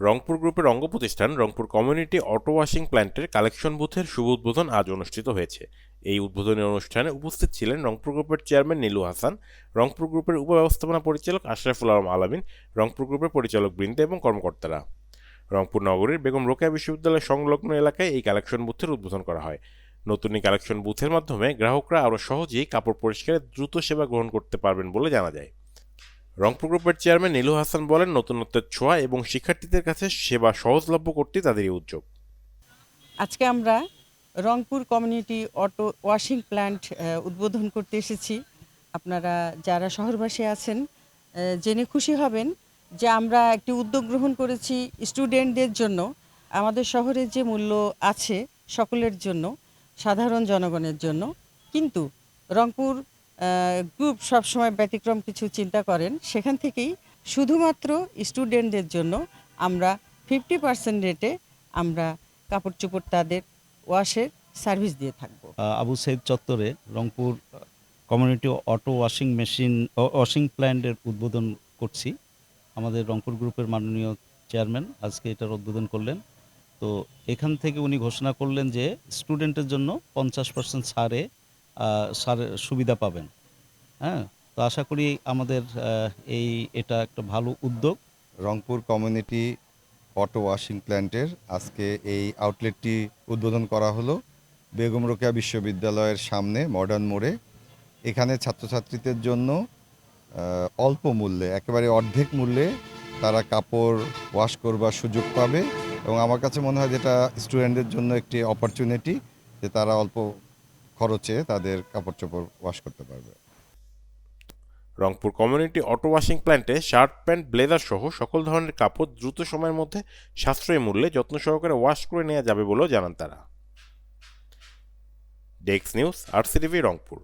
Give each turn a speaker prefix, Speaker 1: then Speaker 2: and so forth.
Speaker 1: রংপুর গ্রুপের অঙ্গ প্রতিষ্ঠান রংপুর কমিউনিটি অটো ওয়াশিং প্ল্যান্টের কালেকশন বুথের শুভ উদ্বোধন আজ অনুষ্ঠিত হয়েছে। এই উদ্বোধনী অনুষ্ঠানে উপস্থিত ছিলেন রংপুর গ্রুপের চেয়ারম্যান নীলু হাসান, রংপুর গ্রুপের উপব্যবস্থাপনা পরিচালক আশরাফুল আলম আলামিন, রংপুর গ্রুপের পরিচালক বৃন্দ এবং কর্মকর্তারা। রংপুর নগরীর বেগম রোকেয়া বিশ্ববিদ্যালয় সংলগ্ন এলাকায় এই কালেকশন বুথের উদ্বোধন করা হয়। নতুন এই কালেকশন বুথের মাধ্যমে গ্রাহকরা আরও সহজেই কাপড় পরিষ্কারের দ্রুত সেবা গ্রহণ করতে পারবেন বলে জানা যায়। রংপুর গ্রুপের চেয়ারম্যান নীলু হাসান বলেন, নতুনত্বের ছোঁয়া এবং শিক্ষার্থীদের কাছে সেবা সহজলভ্য করতে তাদের এই উদ্যোগ।
Speaker 2: আজকে আমরা Rangpur community auto washing plant উদ্বোধন করতে এসেছি। আপনারা যারা শহরবাসী আছেন জেনে খুশি হবেন যে আমরা একটি উদ্যোগ গ্রহণ করেছি স্টুডেন্টদের জন্য। আমাদের শহরে যে মূল্য আছে সকলের জন্য, সাধারণ জনগণের জন্য, কিন্তু রংপুর গ্রুপ সবসময় ব্যতিক্রম কিছু চিন্তা করেন। সেখান থেকেই শুধুমাত্র স্টুডেন্টদের জন্য আমরা 50% রেটে আমরা কাপড় চোপড় তাদের ওয়াশের সার্ভিস দিয়ে থাকবো।
Speaker 3: আবু সাইদ চত্বরে রংপুর কমিউনিটি অটো ওয়াশিং প্ল্যান্টের উদ্বোধন করছি। আমাদের রংপুর গ্রুপের মাননীয় চেয়ারম্যান আজকে এটার উদ্বোধন করলেন। তো এখান থেকে উনি ঘোষণা করলেন যে স্টুডেন্টের জন্য 50% ছাড়ে সুবিধা পাবেন। হ্যাঁ, তো আশা করি আমাদের এটা একটা ভালো উদ্যোগ।
Speaker 4: রংপুর কমিউনিটি অটো ওয়াশিং প্ল্যান্টের আজকে এই আউটলেটটি উদ্বোধন করা হলো বেগম রোকেয়া বিশ্ববিদ্যালয়ের সামনে মডার্ন মোড়ে। এখানে ছাত্রছাত্রীদের জন্য অল্প মূল্যে, একেবারে অর্ধেক মূল্যে তারা কাপড় ওয়াশ করবার সুযোগ পাবে এবং আমার কাছে মনে হয় যেটা স্টুডেন্টদের জন্য একটি অপরচুনিটি যে তারা অল্প খরচে তাদের কাপড় চোপড় ওয়াশ করতে পারবে।
Speaker 1: রংপুর কমিউনিটি অটো ওয়াশিং প্ল্যান্টে শার্ট, প্যান্ট, ব্লেজার সহ সকল ধরনের কাপড় দ্রুত সময়ের মধ্যে সাশ্রয়ী মূল্যে যত্ন সহকারে ওয়াশ করে নেওয়া যাবে বলেও জানান তারা। Desk news, RCTV, Rangpur.